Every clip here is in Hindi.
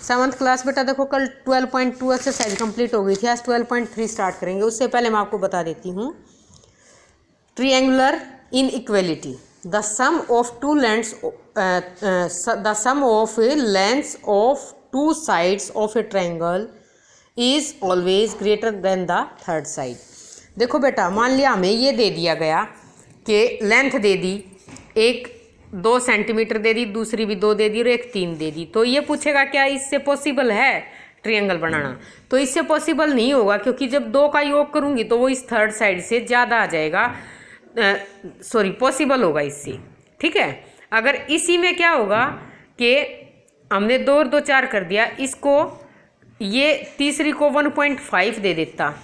7th क्लास बेटा देखो कल 12.2 एक्सरसाइज कंप्लीट हो गई थी, आज 12.3 स्टार्ट करेंगे। उससे पहले मैं आपको बता देती हूँ triangular inequality. The sum of two lengths the sum of lengths of two sides of a triangle is always greater than the third side. देखो बेटा मान लिया हमें ये दे दिया गया कि लेंथ दे दी, एक 2 सेंटीमीटर दे दी, दूसरी भी 2 दे दी और एक 3 दे दी। तो ये पूछेगा क्या इससे पॉसिबल है ट्रायंगल बनाना? तो इससे पॉसिबल नहीं होगा, क्योंकि जब 2 का योग करूंगी तो वो इस थर्ड साइड से ज़्यादा आ जाएगा, सॉरी पॉसिबल होगा इससे। ठीक है, अगर इसी में क्या होगा कि हमने 2 और 2 4 कर दिया, इसको ये तीसरी को 1.5 दे देता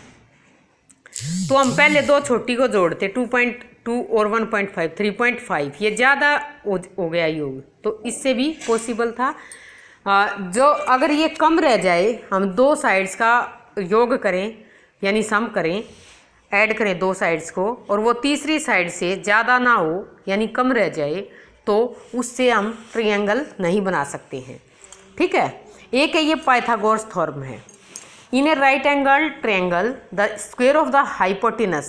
तो हम पहले 2 छोटी को जोड़ते 2.2 और 1.5 3.5, ये ज़्यादा हो गया योग, तो इससे भी पॉसिबल था। जो अगर ये कम रह जाए, हम 2 साइड्स का योग करें यानी सम करें, ऐड करें 2 साइड्स को और वो तीसरी साइड से ज़्यादा ना हो यानी कम रह जाए, तो उससे हम ट्रायंगल नहीं बना सकते हैं। ठीक है, एक है ये पाइथागोरस थ्योरम है। In a right angle triangle the square of the hypotenuse.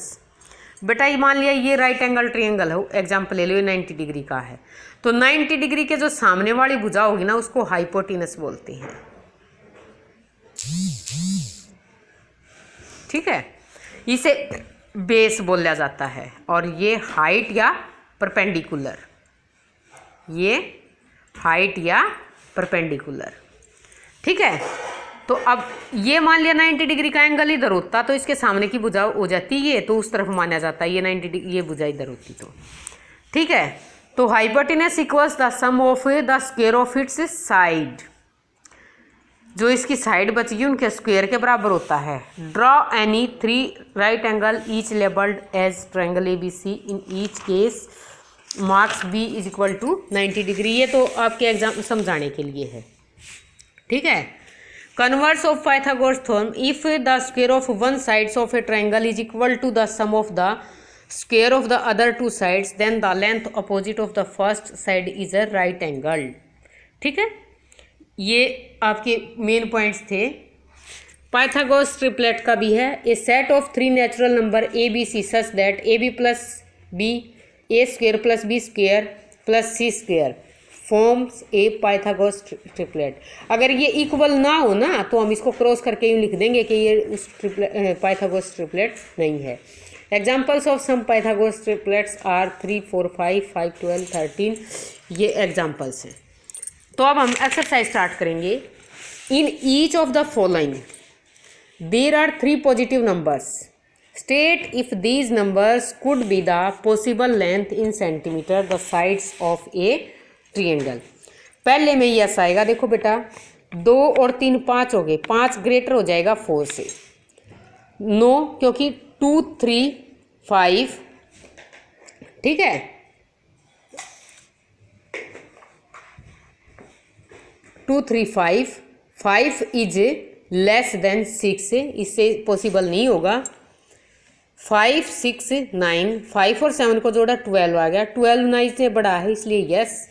बेटा ये मान लिया ये राइट एंगल ट्रायंगल है, एग्जाम्पल ले लो, ये 90 डिग्री का है, तो 90 डिग्री के जो सामने वाली भुजा होगी ना उसको हाइपोटेनस बोलते हैं। ठीक है, इसे बेस बोला जाता है और ये हाइट या परपेंडिकुलर, ये हाइट या परपेंडिकुलर। ठीक है, तो अब ये मान लिया 90 डिग्री का एंगल इधर होता तो इसके सामने की भुजा हो जाती ये, तो उस तरफ माना जाता है, ये 90 डिग्री ये भुजा इधर होती तो। ठीक है, तो hypotenuse equals the sum of the square of its side, जो इसकी साइड बचेगी उनके स्क्वायर के बराबर होता है। Draw any 3 right angle each labelled as triangle ABC in each case marks B is equal to 90 degree. ये तो आपके एग्जाम समझाने के लिए है। ठीक है, converse of Pythagoras theorem, if the square of one sides of a triangle is equal to the sum of the square of the other 2 sides then the length opposite of the first side is a right angle. ठीक है, ये आपके मेन पॉइंट्स थे। पाइथागोरस ट्रिपलेट का भी है। A set of 3 natural number ABC such that AB plus B A square plus B square plus C square forms a Pythagoras triplet. अगर ये इक्वल ना हो ना तो हम इसको क्रॉस करके यूँ लिख देंगे कि ये उस पाइथागोरस ट्रिपलेट नहीं है। Examples of some Pythagoras triplets are 3 4 5 5 12 13, ये एग्जाम्पल्स हैं। तो अब हम एक्सरसाइज स्टार्ट करेंगे। In each of the following there are 3 positive numbers, state if these numbers could be the possible length in centimetre the sides of a triangle. पहले में यस आएगा। देखो बेटा 2 और 3 5 हो गए, 5 ग्रेटर हो जाएगा 4 से, नो क्योंकि 2 3 5। ठीक है, 2 3 5 5 इज लेस देन 6, इससे पॉसिबल नहीं होगा। 5 6 9, 5 और 7 को जोड़ा 12 आ गया, 12 9 से बड़ा है इसलिए यस।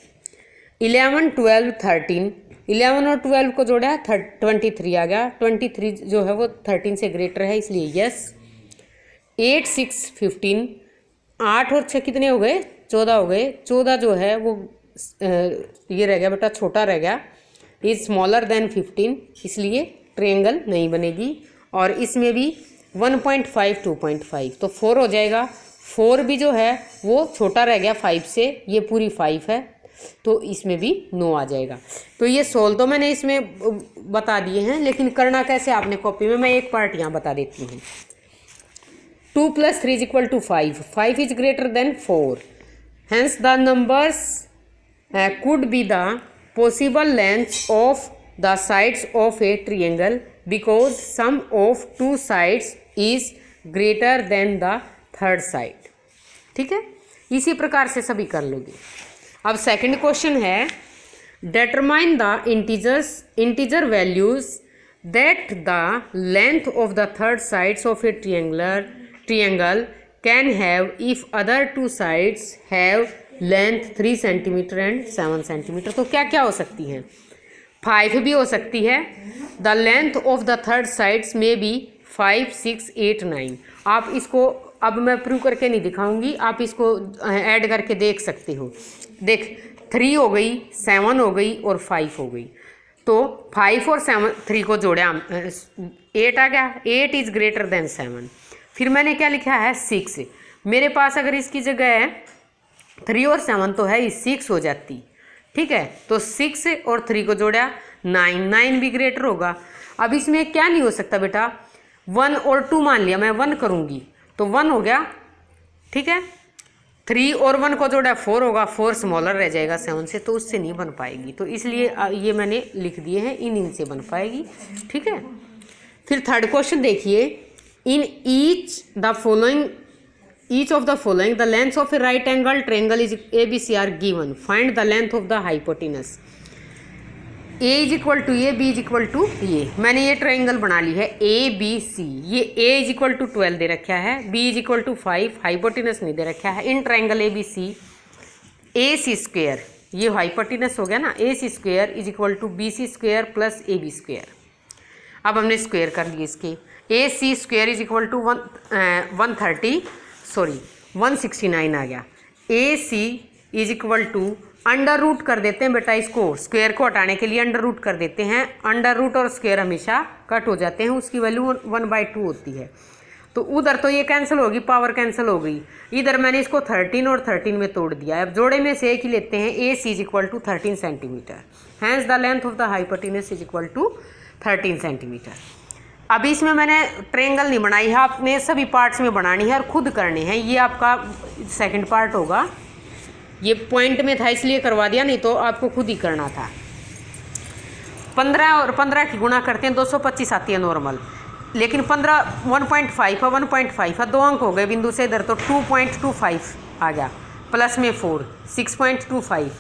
11 12 13, 11 और 12 को जोड़ा 23 आ गया, 23 जो है वो 13 से ग्रेटर है इसलिए यस। 8 6 15, 8 और 6 कितने हो गए? 14 हो गए, 14 जो है वो ये रह गया बेटा, छोटा रह गया, इज स्मॉलर देन 15, इसलिए ट्रायंगल नहीं बनेगी। और इसमें भी 1.5 2.5 तो 4 हो जाएगा। 4 भी जो है वो छोटा रह गया 5 से, ये पूरी 5 है तो इसमें भी 9 आ जाएगा। तो ये सोल्व तो मैंने इसमें बता दिए हैं, लेकिन करना कैसे आपने कॉपी में, मैं एक पार्ट यहाँ बता देती हूँ। 2 + 3 = 5, 5 is greater than 4, hence the numbers could be the possible lengths of the sides of a triangle because sum of 2 sides is greater than the third side। ठीक है, इसी प्रकार से सभी कर लोगे। अब सेकंड क्वेश्चन है, determine the integer values that the length of the third sides of a triangle can have if other 2 sides have length 3 centimetre and 7 centimetre. तो क्या क्या हो सकती हैं? 5 भी हो सकती है। The length of the third sides में बी 5, 6, 8, 9। आप इसको अब मैं प्रूव करके नहीं दिखाऊंगी, आप इसको ऐड करके देख सकते हो। देख 3 हो गई, 7 हो गई और 5 हो गई। तो 5 और 7 3 को जोड़ा 8 आ गया। 8 इज ग्रेटर देन 7। फिर मैंने क्या लिखा है 6। मेरे पास अगर इसकी जगह है 3 और 7 तो है ही 6 हो जाती। ठीक है, तो 6 और 3 को जोड़ा 9, 9 भी ग्रेटर होगा। अब इसमें क्या नहीं हो सकता बेटा, 1 और 2 मान लिया, मैं 1 करूंगी तो 1 हो गया। ठीक है, 3 और 1 को जोड़ा 4 होगा, 4 स्मॉलर रह जाएगा 7 से, तो उससे नहीं बन पाएगी। तो इसलिए ये मैंने लिख दिए हैं, इन से बन पाएगी। ठीक है, फिर थर्ड क्वेश्चन देखिए। इन each of the following the length of a right angle triangle is ABC are given. Find the length of the hypotenuse. A is equal to A, B is equal to ये। मैंने ये ट्राइंगल बना ली है ABC। ये A is equal to 12 दे रखा है, B is equal to 5, hypotenuse नहीं दे रखा है। In triangle ABC AC square, ये हाइपोटेनस हो गया ना, AC square is equal to BC square plus AB square. अब हमने स्क्वेयर कर लिए इसके। AC square is equal to 169 आ गया। AC is equal to under root कर देते हैं बेटा, इसको स्क्वायर को हटाने के लिए अंडर रूट कर देते हैं। अंडर रूट और स्क्वायर हमेशा कट हो जाते हैं, उसकी वैल्यू 1/2 होती है। तो उधर तो ये कैंसिल होगी, पावर कैंसिल हो गई। इधर मैंने इसको 13 और 13 में तोड़ दिया। अब जोड़े में से एक ही लेते हैं। AC is equal to 13 centimetre. Hence the length of the hypotenuse is equal to 13 centimetre. अभी इसमें मैंने ट्रायंगल नहीं बनाई है, आपने सभी पार्ट्स में बनानी है और खुद करनी है। ये आपका सेकंड पार्ट होगा। ये पॉइंट में था इसलिए करवा दिया, नहीं तो आपको खुद ही करना था। 15 और 15 की गुणा करते हैं 225 आती है नॉर्मल, लेकिन 15 1.5 है, 1.5 है, 2 अंक हो गए बिंदु से इधर, तो 2.25 आ गया, प्लस में 4 6.25।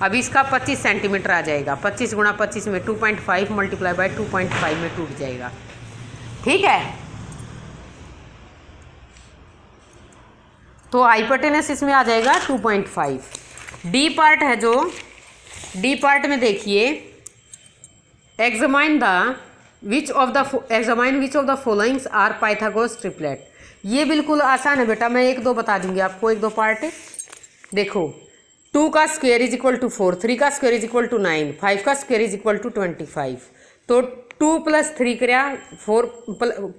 अब इसका 25 सेंटीमीटर आ जाएगा। 25 गुणा 25 में 2.5 मल्टीप्लाई बाय 2.5 में टूट जाएगा। ठीक है, तो हाइपोटेनस इसमें आ जाएगा 2.5। डी पार्ट है जो, डी पार्ट में देखिए examine which of the followings are Pythagoras triplet. ये बिल्कुल आसान है बेटा, मैं 1-2 बता दूंगी आपको, 1-2 पार्ट। देखो 2 का स्क्वायर इज इक्वल टू 4, 3 का स्क्वायर इज इक्वल टू 9, 5 का स्क्वायर इज इक्वल टू 25। तो 2 + 3 किया, 4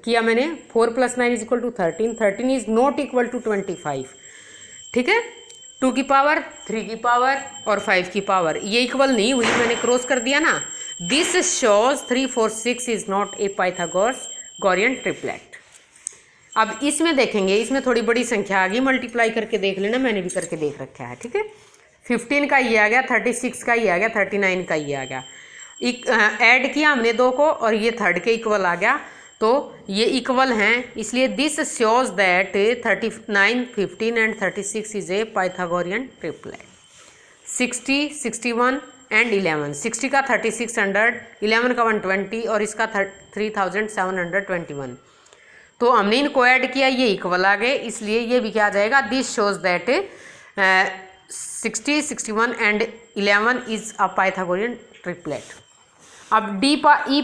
किया मैंने, 4 + 9 is equal to 13, 13 is not equal to 25। ठीक है, 2 की पावर, 3 की पावर और 5 की पावर, ये इक्वल नहीं हुई, मैंने क्रॉस कर दिया ना। This shows 3, 4, 6 is not a Pythagorean triplet. अब इसमें देखेंगे, इसमें थोड़ी बड़ी संख्या आ गई, मल्टीप्लाई करके देख लेना, मैंने भी करके देख रखा है। ठीक है, 15 का ये आ गया, 36 का ये आ गया, 39 का ये आ गया। ऐड किया हमने 2 को और ये थर्ड के इक्वल आ गया, तो ये इक्वल हैं, इसलिए this shows that 39, 15 and 36 is a Pythagorean triplet. 60, 61 and 11, 60 का 3600, 11 का 120 और इसका 3721। तो हमने इनको ऐड किया, ये इक्वल आ गए, इसलिए ये भी क्या आ जाएगा, this shows that 60, 61 and 11 is a Pythagorean triplet. अब ई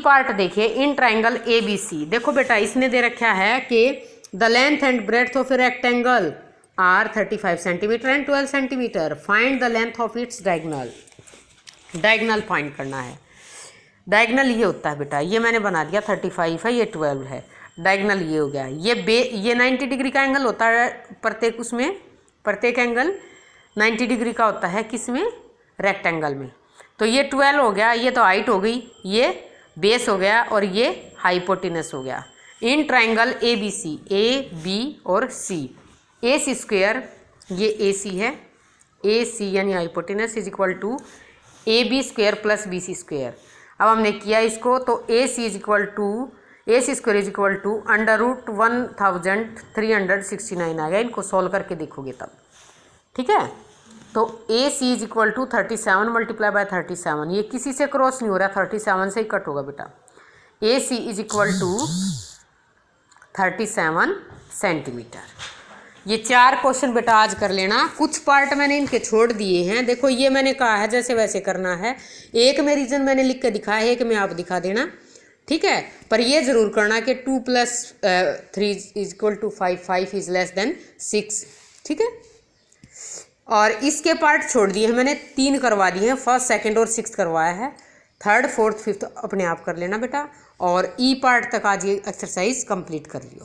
पार्ट देखिए, इन ट्राइंगल ABC। देखो बेटा, इसने दे रखा है कि the length and breadth of a rectangle are 35 centimetre and 12 centimetre. Find the length of its diagonal. Diagonal find करना है। डायगोनल ये होता है बेटा, ये मैंने बना दिया, 35 है, ये 12 है, डायगोनल ये हो गया। ये 90 डिग्री का एंगल होता है प्रत्येक, उसमें प्रत्येक एंगल 90 डिग्री का होता है, किसमें, रेक्टेंगल में। तो ये 12 हो गया, ये तो हाइट हो गई, ये बेस हो गया और ये हाइपोटेनस हो गया। इन ट्राइंगल ABC, AB और C, AC स्क्वेयर, ये AC है, AC यानी hypotenuse is equal to AB square plus BC square. अब हमने किया इसको, तो AC square is equal to √1369 आ गया। इनको सॉल्व करके देखोगे तब। ठीक है, तो AC is equal to 37 multiply by 37, ये किसी से क्रॉस नहीं हो रहा, 37 से ही कट होगा बेटा। AC is equal to 37 centimetre. ये 4 क्वेश्चन बेटा आज कर लेना। कुछ पार्ट मैंने इनके छोड़ दिए हैं। देखो ये मैंने कहा है जैसे वैसे करना है। एक में रीजन मैंने लिख के दिखाया है, एक में आप दिखा देना, ठीक है। पर ये जरूर करना कि 2 + 3 = 5, 5 इज लेस देन 6, ठीक है। और इसके पार्ट छोड़ दिए हैं मैंने, 3 करवा दिए हैं, 1st, 2nd और 6th करवाया है। 3rd, 4th, 5th अपने आप कर लेना बेटा। और ई पार्ट तक आज ये एक्सरसाइज कंप्लीट कर लियो।